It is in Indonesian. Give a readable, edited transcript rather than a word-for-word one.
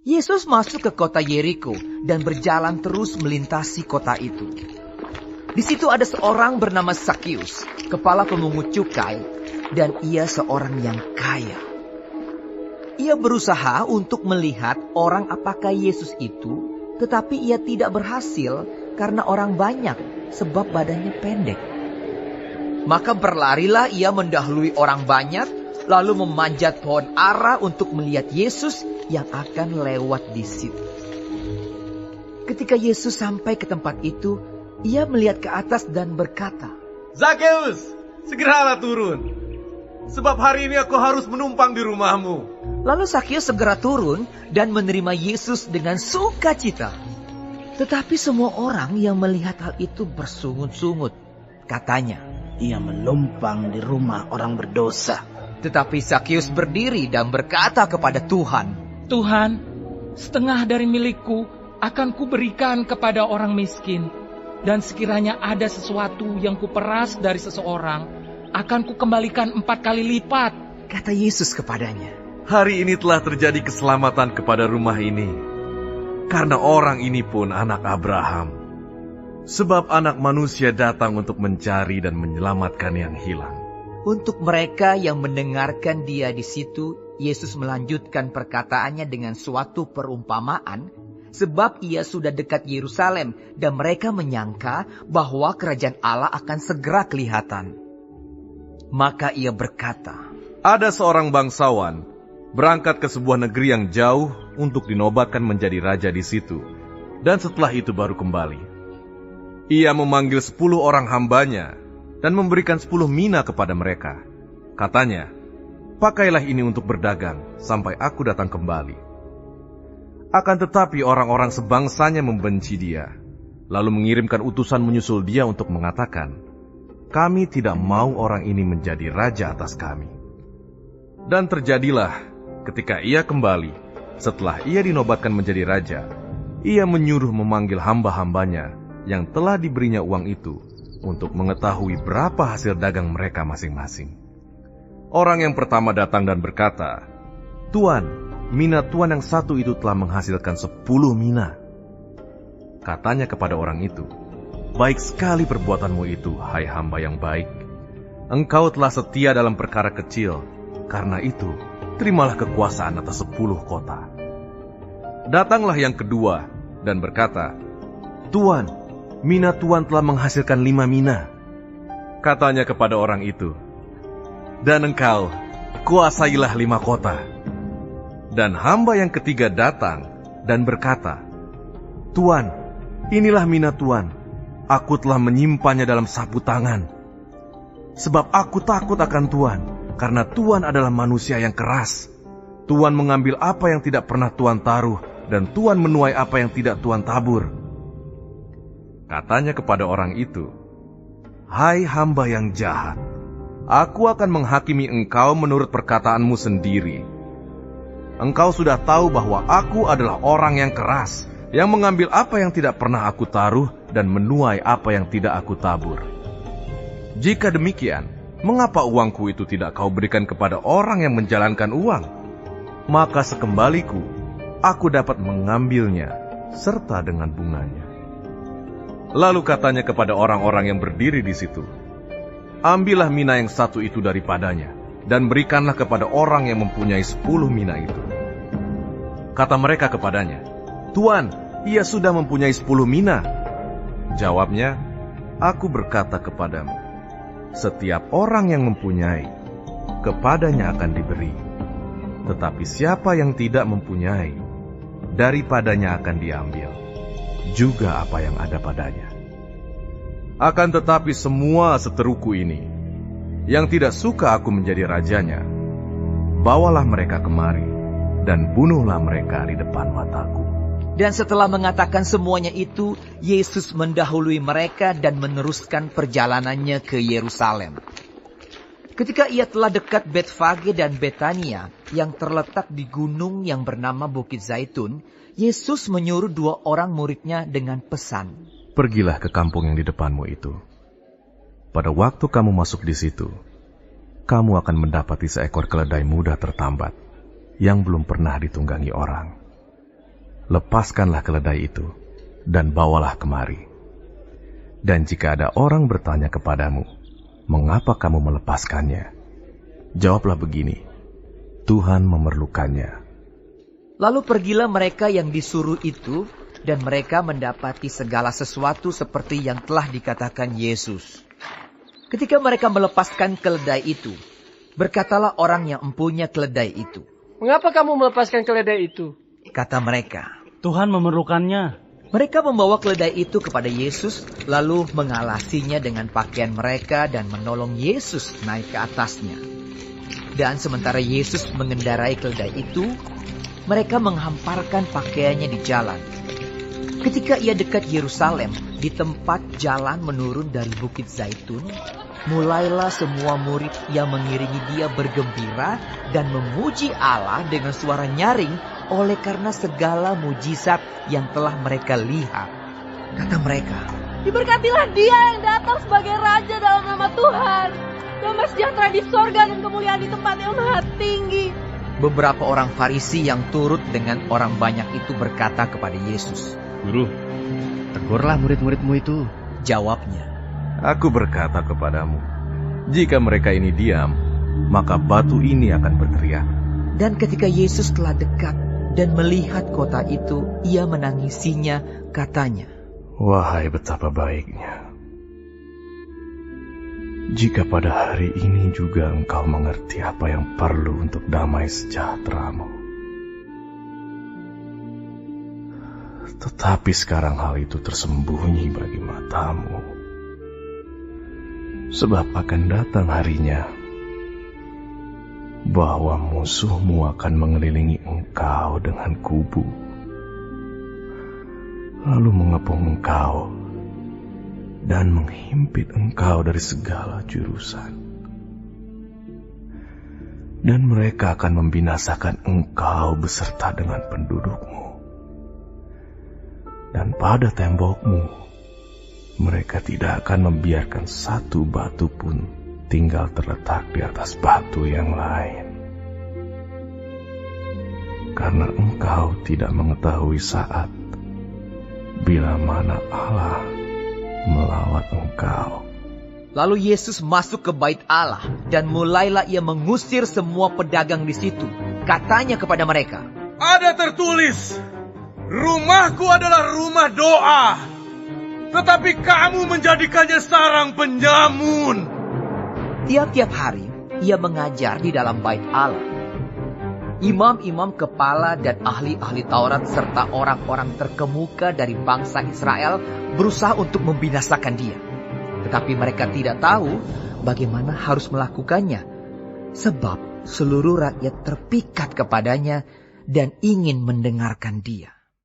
Yesus masuk ke kota Yeriko dan berjalan terus melintasi kota itu. Di situ ada seorang bernama Zakeus, kepala pemungut cukai, dan ia seorang yang kaya. Ia berusaha untuk melihat orang apakah Yesus itu, tetapi ia tidak berhasil karena orang banyak sebab badannya pendek. Maka berlarilah ia mendahului orang banyak, lalu memanjat pohon ara untuk melihat Yesus yang akan lewat di situ. Ketika Yesus sampai ke tempat itu, ia melihat ke atas dan berkata, "Zakeus, segeralah turun, sebab hari ini aku harus menumpang di rumahmu." Lalu Zakeus segera turun dan menerima Yesus dengan sukacita. Tetapi semua orang yang melihat hal itu bersungut-sungut. Katanya, "Ia menumpang di rumah orang berdosa." Tetapi Zakeus berdiri dan berkata kepada Tuhan, "Tuhan, setengah dari milikku akan kuberikan kepada orang miskin. Dan sekiranya ada sesuatu yang kuperas dari seseorang, akan kukembalikan 4 kali lipat." Kata Yesus kepadanya, "Hari ini telah terjadi keselamatan kepada rumah ini, karena orang ini pun anak Abraham. Sebab anak manusia datang untuk mencari dan menyelamatkan yang hilang." Untuk mereka yang mendengarkan dia di situ, Yesus melanjutkan perkataannya dengan suatu perumpamaan, sebab ia sudah dekat Yerusalem dan mereka menyangka bahwa kerajaan Allah akan segera kelihatan. Maka ia berkata, Ada seorang bangsawan berangkat ke sebuah negeri yang jauh untuk dinobatkan menjadi raja di situ, dan setelah itu baru kembali. Ia memanggil 10 orang hambanya dan memberikan 10 mina kepada mereka. Katanya, "Pakailah ini untuk berdagang sampai aku datang kembali." Akan tetapi orang-orang sebangsanya membenci dia, lalu mengirimkan utusan menyusul dia untuk mengatakan, "Kami tidak mau orang ini menjadi raja atas kami." Dan terjadilah ketika ia kembali, setelah ia dinobatkan menjadi raja, ia menyuruh memanggil hamba-hambanya yang telah diberinya uang itu untuk mengetahui berapa hasil dagang mereka masing-masing. Orang yang pertama datang dan berkata, "Tuan, mina tuan yang satu itu telah menghasilkan 10 mina." Katanya kepada orang itu, "Baik sekali perbuatanmu itu, hai hamba yang baik. Engkau telah setia dalam perkara kecil, karena itu terimalah kekuasaan atas 10 kota." Datanglah yang kedua dan berkata, "Tuan, mina tuan telah menghasilkan 5 mina." Katanya kepada orang itu, "Dan engkau, kuasailah 5 kota." Dan hamba yang ketiga datang dan berkata, "Tuan, inilah mina tuan. Aku telah menyimpannya dalam sapu tangan. Sebab aku takut akan Tuan, karena Tuan adalah manusia yang keras. Tuan mengambil apa yang tidak pernah Tuan taruh, dan Tuan menuai apa yang tidak Tuan tabur." Katanya kepada orang itu, "Hai hamba yang jahat, aku akan menghakimi engkau menurut perkataanmu sendiri. Engkau sudah tahu bahwa aku adalah orang yang keras, yang mengambil apa yang tidak pernah aku taruh dan menuai apa yang tidak aku tabur. Jika demikian, mengapa uangku itu tidak kau berikan kepada orang yang menjalankan uang? Maka sekembaliku, aku dapat mengambilnya serta dengan bunganya." Lalu katanya kepada orang-orang yang berdiri di situ, "Ambillah mina yang satu itu daripadanya, dan berikanlah kepada orang yang mempunyai 10 mina itu." Kata mereka kepadanya, "Tuan, ia sudah mempunyai 10 mina." Jawabnya, "Aku berkata kepadamu, setiap orang yang mempunyai, kepadanya akan diberi. Tetapi siapa yang tidak mempunyai, daripadanya akan diambil juga apa yang ada padanya. Akan tetapi semua seteruku ini, yang tidak suka aku menjadi rajanya, bawalah mereka kemari, dan bunuhlah mereka di depan mataku." Dan setelah mengatakan semuanya itu, Yesus mendahului mereka dan meneruskan perjalanannya ke Yerusalem. Ketika ia telah dekat Betfage dan Betania, yang terletak di gunung yang bernama Bukit Zaitun, Yesus menyuruh 2 orang muridnya dengan pesan, "Pergilah ke kampung yang di depanmu itu. Pada waktu kamu masuk di situ, kamu akan mendapati seekor keledai muda tertambat, yang belum pernah ditunggangi orang. lepaskanlah keledai itu, dan bawalah kemari. Dan jika ada orang bertanya kepadamu, mengapa kamu melepaskannya? Jawablah begini, Tuhan memerlukannya. Lalu pergilah mereka yang disuruh itu, dan mereka mendapati segala sesuatu seperti yang telah dikatakan Yesus. Ketika mereka melepaskan keledai itu, berkatalah orang yang empunya keledai itu, "Mengapa kamu melepaskan keledai itu?" Kata mereka, "Tuhan memerlukannya." Mereka membawa keledai itu kepada Yesus, lalu mengalasinya dengan pakaian mereka dan menolong Yesus naik ke atasnya. Dan sementara Yesus mengendarai keledai itu, mereka menghamparkan pakaiannya di jalan. Ketika ia dekat Yerusalem, di tempat jalan menurun dari Bukit Zaitun, mulailah semua murid yang mengiringi dia bergembira dan memuji Allah dengan suara nyaring oleh karena segala mujizat yang telah mereka lihat. Kata mereka, "Diberkatilah dia yang datang sebagai Raja dalam nama Tuhan. Damai sejahtera di sorga dan kemuliaan di tempat yang maha tinggi." Beberapa orang Farisi yang turut dengan orang banyak itu berkata kepada Yesus, "Guru, tegurlah murid-muridmu itu." Jawabnya, Aku berkata kepadamu, jika mereka ini diam, maka batu ini akan berteriak. dan ketika Yesus telah dekat dan melihat kota itu, ia menangisinya, katanya, Wahai betapa baiknya, jika pada hari ini juga engkau mengerti apa yang perlu untuk damai sejahteramu. Tetapi sekarang hal itu tersembunyi bagi matamu. Sebab akan datang harinya bahwa musuhmu akan mengelilingi engkau dengan kubu, lalu mengepung engkau dan menghimpit engkau dari segala jurusan. Dan mereka akan membinasakan engkau beserta dengan pendudukmu. Dan pada tembokmu, mereka tidak akan membiarkan satu batu pun tinggal terletak di atas batu yang lain. Karena engkau tidak mengetahui saat bila mana Allah melawat engkau. Lalu Yesus masuk ke bait Allah dan mulailah ia mengusir semua pedagang di situ. Katanya kepada mereka, Ada tertulis, rumahku adalah rumah doa, tetapi kamu menjadikannya sarang penyamun. tiap-tiap hari ia mengajar di dalam bait Allah. Imam-imam kepala dan ahli-ahli Taurat serta orang-orang terkemuka dari bangsa Israel berusaha untuk membinasakan dia. Tetapi mereka tidak tahu bagaimana harus melakukannya, sebab seluruh rakyat terpikat kepadanya dan ingin mendengarkan dia.